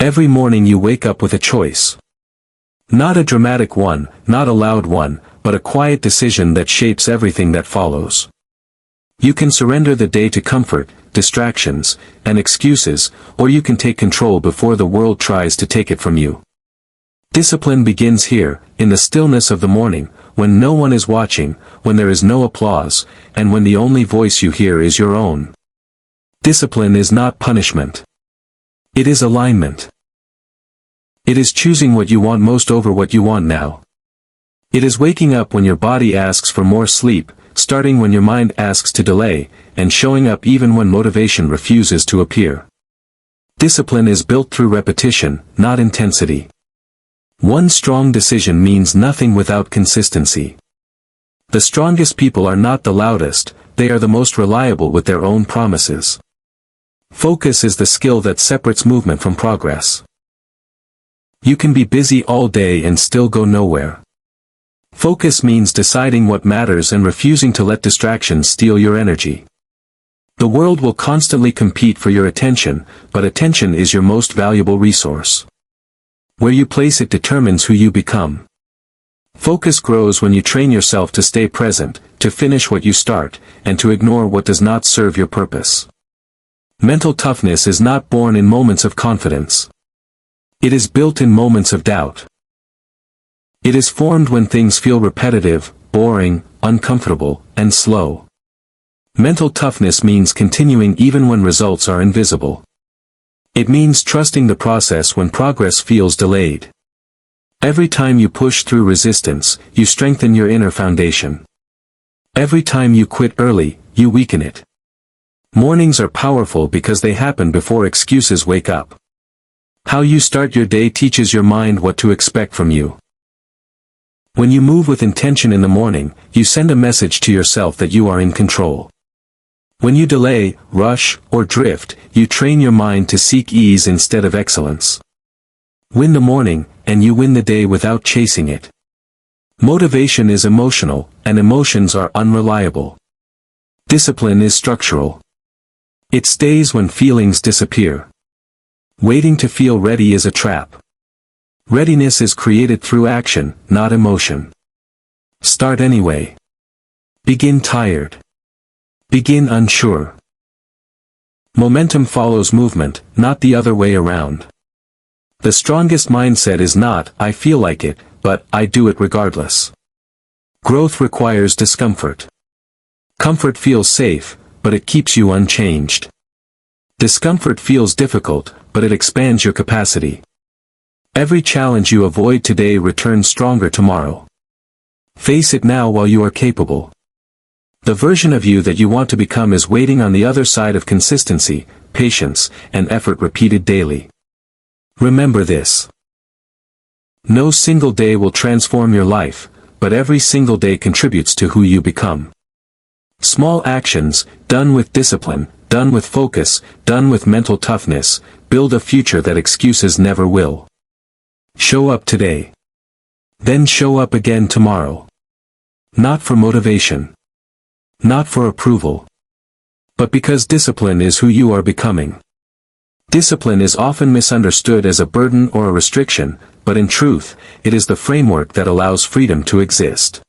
Every morning you wake up with a choice. Not a dramatic one, not a loud one, but a quiet decision that shapes everything that follows. You can surrender the day to comfort, distractions, and excuses, or you can take control before the world tries to take it from you. Discipline begins here, in the stillness of the morning, when no one is watching, when there is no applause, and when the only voice you hear is your own. Discipline is not punishment. It is alignment. It is choosing what you want most over what you want now. It is waking up when your body asks for more sleep, starting when your mind asks to delay, and showing up even when motivation refuses to appear. Discipline is built through repetition, not intensity. One strong decision means nothing without consistency. The strongest people are not the loudest, they are the most reliable with their own promises. Focus is the skill that separates movement from progress. You can be busy all day and still go nowhere. Focus means deciding what matters and refusing to let distractions steal your energy. The world will constantly compete for your attention, but attention is your most valuable resource. Where you place it determines who you become. Focus grows when you train yourself to stay present, to finish what you start, and to ignore what does not serve your purpose. Mental toughness is not born in moments of confidence. It is built in moments of doubt. It is formed when things feel repetitive, boring, uncomfortable, and slow. Mental toughness means continuing even when results are invisible. It means trusting the process when progress feels delayed. Every time you push through resistance, you strengthen your inner foundation. Every time you quit early, you weaken it. Mornings are powerful because they happen before excuses wake up. How you start your day teaches your mind what to expect from you. When you move with intention in the morning, you send a message to yourself that you are in control. When you delay, rush, or drift, you train your mind to seek ease instead of excellence. Win the morning, and you win the day without chasing it. Motivation is emotional, and emotions are unreliable. Discipline is structural. It stays when feelings disappear. Waiting to feel ready is a trap. Readiness is created through action, not emotion. Start anyway. Begin tired. Begin unsure. Momentum follows movement, not the other way around. The strongest mindset is not, I feel like it, but, I do it regardless. Growth requires discomfort. Comfort feels safe, but it keeps you unchanged. Discomfort feels difficult, but it expands your capacity. Every challenge you avoid today returns stronger tomorrow. Face it now while you are capable. The version of you that you want to become is waiting on the other side of consistency, patience, and effort repeated daily. Remember this. No single day will transform your life, but every single day contributes to who you become. Small actions, done with discipline, done with focus, done with mental toughness, build a future that excuses never will. Show up today. Then show up again tomorrow. Not for motivation. Not for approval. But because discipline is who you are becoming. Discipline is often misunderstood as a burden or a restriction, but in truth, it is the framework that allows freedom to exist.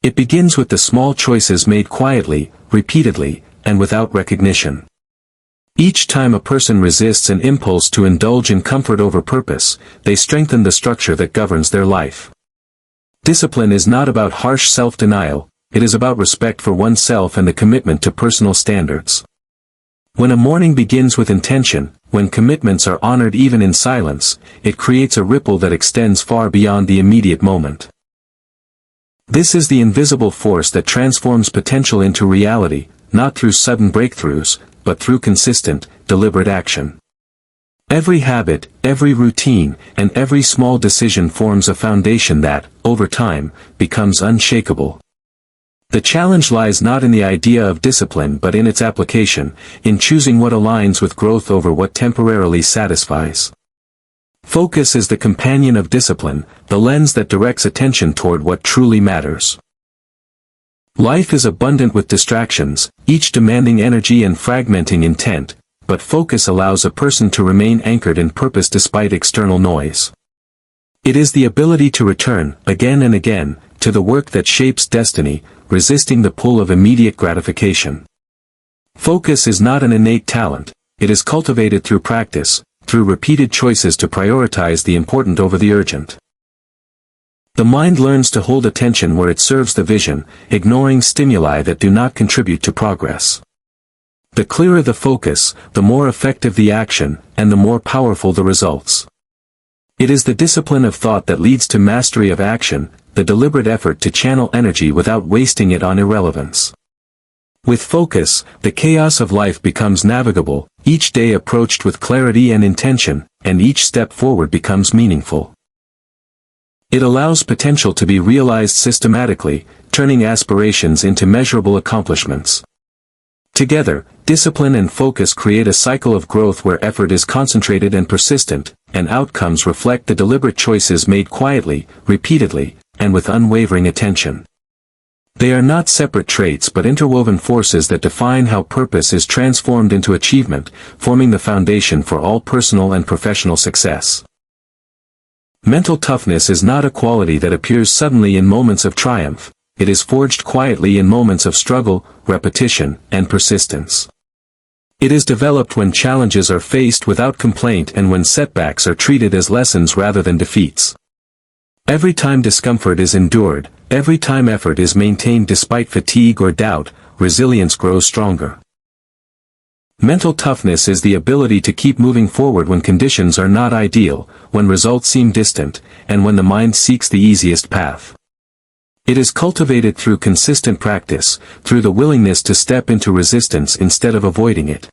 It begins with the small choices made quietly, repeatedly, and without recognition. Each time a person resists an impulse to indulge in comfort over purpose, they strengthen the structure that governs their life. Discipline is not about harsh self-denial, it is about respect for oneself and the commitment to personal standards. When a morning begins with intention, when commitments are honored even in silence, it creates a ripple that extends far beyond the immediate moment. This is the invisible force that transforms potential into reality, not through sudden breakthroughs, but through consistent, deliberate action. Every habit, every routine, and every small decision forms a foundation that, over time, becomes unshakable. The challenge lies not in the idea of discipline but in its application, in choosing what aligns with growth over what temporarily satisfies. Focus is the companion of discipline, the lens that directs attention toward what truly matters. Life is abundant with distractions, each demanding energy and fragmenting intent, but focus allows a person to remain anchored in purpose despite external noise. It is the ability to return, again and again, to the work that shapes destiny, resisting the pull of immediate gratification. Focus is not an innate talent, it is cultivated through practice, through repeated choices to prioritize the important over the urgent. The mind learns to hold attention where it serves the vision, ignoring stimuli that do not contribute to progress. The clearer the focus, the more effective the action, and the more powerful the results. It is the discipline of thought that leads to mastery of action, the deliberate effort to channel energy without wasting it on irrelevance. With focus, the chaos of life becomes navigable, each day approached with clarity and intention, and each step forward becomes meaningful. It allows potential to be realized systematically, turning aspirations into measurable accomplishments. Together, discipline and focus create a cycle of growth where effort is concentrated and persistent, and outcomes reflect the deliberate choices made quietly, repeatedly, and with unwavering attention. They are not separate traits but interwoven forces that define how purpose is transformed into achievement, forming the foundation for all personal and professional success. Mental toughness is not a quality that appears suddenly in moments of triumph, it is forged quietly in moments of struggle, repetition, and persistence. It is developed when challenges are faced without complaint and when setbacks are treated as lessons rather than defeats. Every time discomfort is endured, every time effort is maintained despite fatigue or doubt, resilience grows stronger. Mental toughness is the ability to keep moving forward when conditions are not ideal, when results seem distant, and when the mind seeks the easiest path. It is cultivated through consistent practice, through the willingness to step into resistance instead of avoiding it.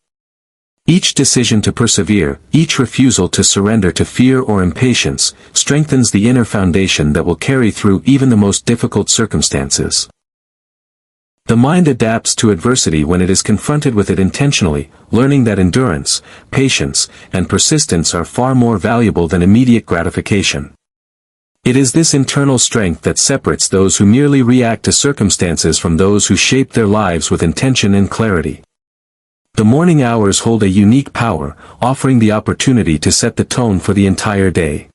Each decision to persevere, each refusal to surrender to fear or impatience, strengthens the inner foundation that will carry through even the most difficult circumstances. The mind adapts to adversity when it is confronted with it intentionally, learning that endurance, patience, and persistence are far more valuable than immediate gratification. It is this internal strength that separates those who merely react to circumstances from those who shape their lives with intention and clarity. The morning hours hold a unique power, offering the opportunity to set the tone for the entire day.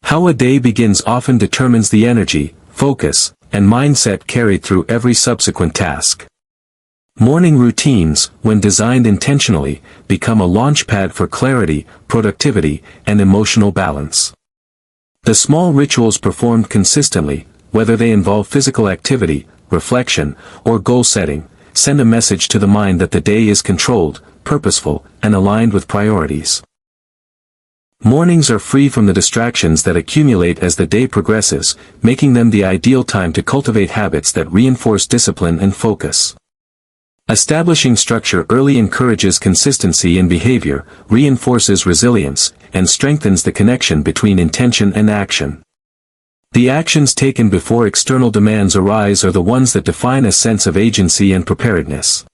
How a day begins often determines the energy, focus, and mindset carried through every subsequent task. Morning routines, when designed intentionally, become a launchpad for clarity, productivity, and emotional balance. The small rituals performed consistently, whether they involve physical activity, reflection, or goal setting, send a message to the mind that the day is controlled, purposeful, and aligned with priorities. Mornings are free from the distractions that accumulate as the day progresses, making them the ideal time to cultivate habits that reinforce discipline and focus. Establishing structure early encourages consistency in behavior, reinforces resilience, and strengthens the connection between intention and action. The actions taken before external demands arise are the ones that define a sense of agency and preparedness.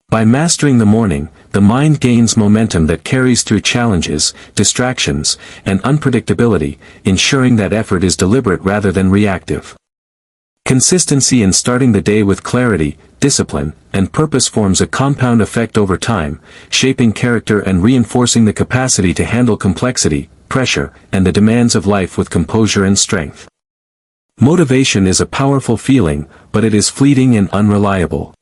By mastering the morning, the mind gains momentum that carries through challenges, distractions, and unpredictability, ensuring that effort is deliberate rather than reactive. Consistency in starting the day with clarity, discipline, and purpose forms a compound effect over time, shaping character and reinforcing the capacity to handle complexity, pressure, and the demands of life with composure and strength. Motivation is a powerful feeling, but it is fleeting and unreliable.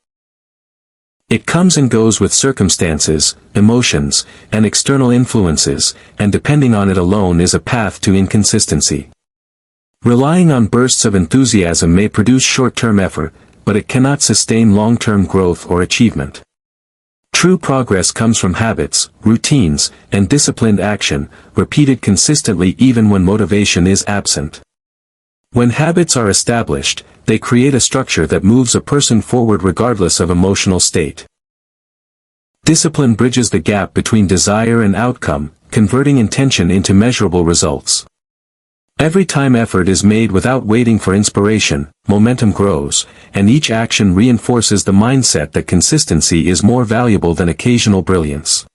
It comes and goes with circumstances, emotions, and external influences, and depending on it alone is a path to inconsistency. Relying on bursts of enthusiasm may produce short-term effort, but it cannot sustain long-term growth or achievement. True progress comes from habits, routines, and disciplined action, repeated consistently even when motivation is absent. When habits are established, they create a structure that moves a person forward regardless of emotional state. Discipline bridges the gap between desire and outcome, converting intention into measurable results. Every time effort is made without waiting for inspiration, momentum grows, and each action reinforces the mindset that consistency is more valuable than occasional brilliance.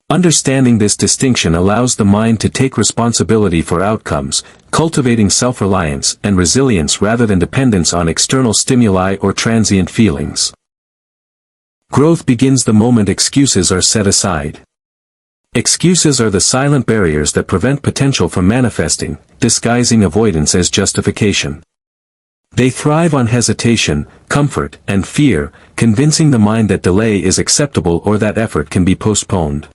Understanding this distinction allows the mind to take responsibility for outcomes, cultivating self-reliance and resilience rather than dependence on external stimuli or transient feelings. Growth begins the moment excuses are set aside. Excuses are the silent barriers that prevent potential from manifesting, disguising avoidance as justification. They thrive on hesitation, comfort, and fear, convincing the mind that delay is acceptable or that effort can be postponed.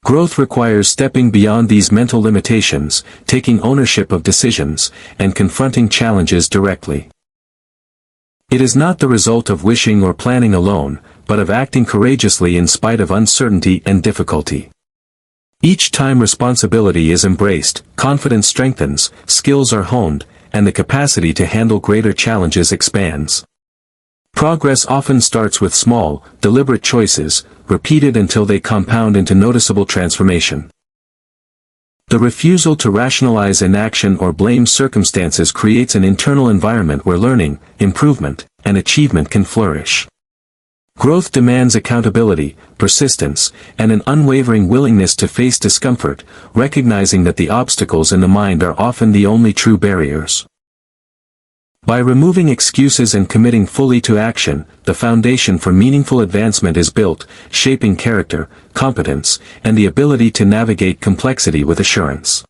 Growth requires stepping beyond these mental limitations, taking ownership of decisions, and confronting challenges directly. It is not the result of wishing or planning alone, but of acting courageously in spite of uncertainty and difficulty. Each time responsibility is embraced, confidence strengthens, skills are honed, and the capacity to handle greater challenges expands. Progress often starts with small, deliberate choices, repeated until they compound into noticeable transformation. The refusal to rationalize inaction or blame circumstances creates an internal environment where learning, improvement, and achievement can flourish. Growth demands accountability, persistence, and an unwavering willingness to face discomfort, recognizing that the obstacles in the mind are often the only true barriers. By removing excuses and committing fully to action, the foundation for meaningful advancement is built, shaping character, competence, and the ability to navigate complexity with assurance.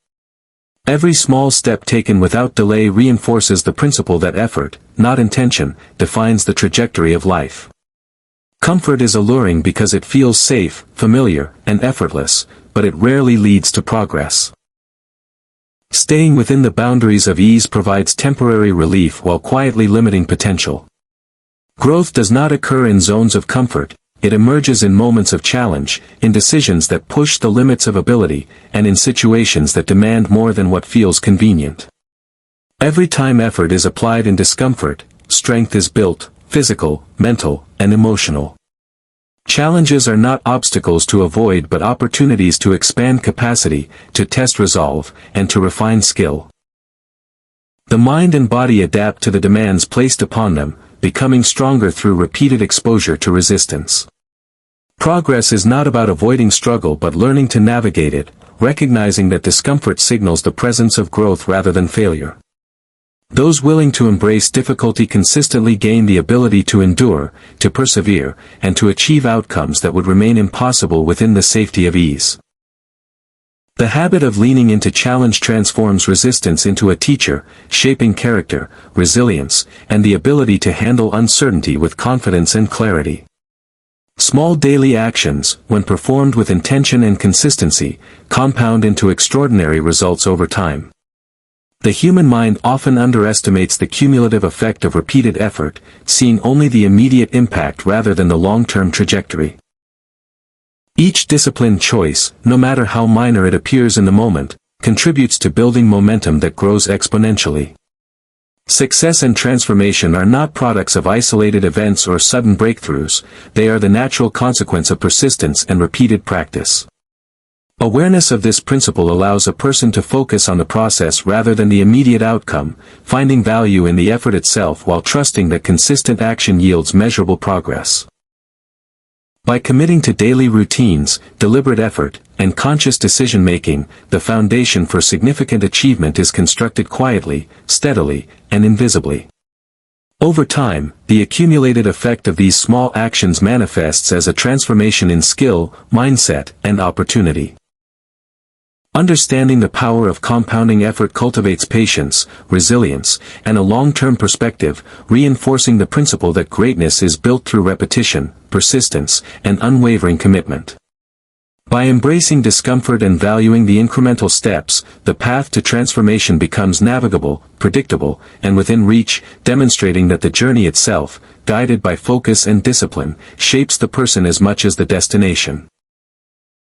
Every small step taken without delay reinforces the principle that effort, not intention, defines the trajectory of life. Comfort is alluring because it feels safe, familiar, and effortless, but it rarely leads to progress. Staying within the boundaries of ease provides temporary relief while quietly limiting potential. Growth does not occur in zones of comfort, it emerges in moments of challenge, in decisions that push the limits of ability, and in situations that demand more than what feels convenient. Every time effort is applied in discomfort, strength is built, physical, mental, and emotional. Challenges are not obstacles to avoid but opportunities to expand capacity, to test resolve, and to refine skill. The mind and body adapt to the demands placed upon them, becoming stronger through repeated exposure to resistance. Progress is not about avoiding struggle but learning to navigate it, recognizing that discomfort signals the presence of growth rather than failure. Those willing to embrace difficulty consistently gain the ability to endure, to persevere, and to achieve outcomes that would remain impossible within the safety of ease. The habit of leaning into challenge transforms resistance into a teacher, shaping character, resilience, and the ability to handle uncertainty with confidence and clarity. Small daily actions, when performed with intention and consistency, compound into extraordinary results over time. The human mind often underestimates the cumulative effect of repeated effort, seeing only the immediate impact rather than the long-term trajectory. Each disciplined choice, no matter how minor it appears in the moment, contributes to building momentum that grows exponentially. Success and transformation are not products of isolated events or sudden breakthroughs, they are the natural consequence of persistence and repeated practice. Awareness of this principle allows a person to focus on the process rather than the immediate outcome, finding value in the effort itself while trusting that consistent action yields measurable progress. By committing to daily routines, deliberate effort, and conscious decision-making, the foundation for significant achievement is constructed quietly, steadily, and invisibly. Over time, the accumulated effect of these small actions manifests as a transformation in skill, mindset, and opportunity. Understanding the power of compounding effort cultivates patience, resilience, and a long-term perspective, reinforcing the principle that greatness is built through repetition, persistence, and unwavering commitment. By embracing discomfort and valuing the incremental steps, the path to transformation becomes navigable, predictable, and within reach, demonstrating that the journey itself, guided by focus and discipline, shapes the person as much as the destination.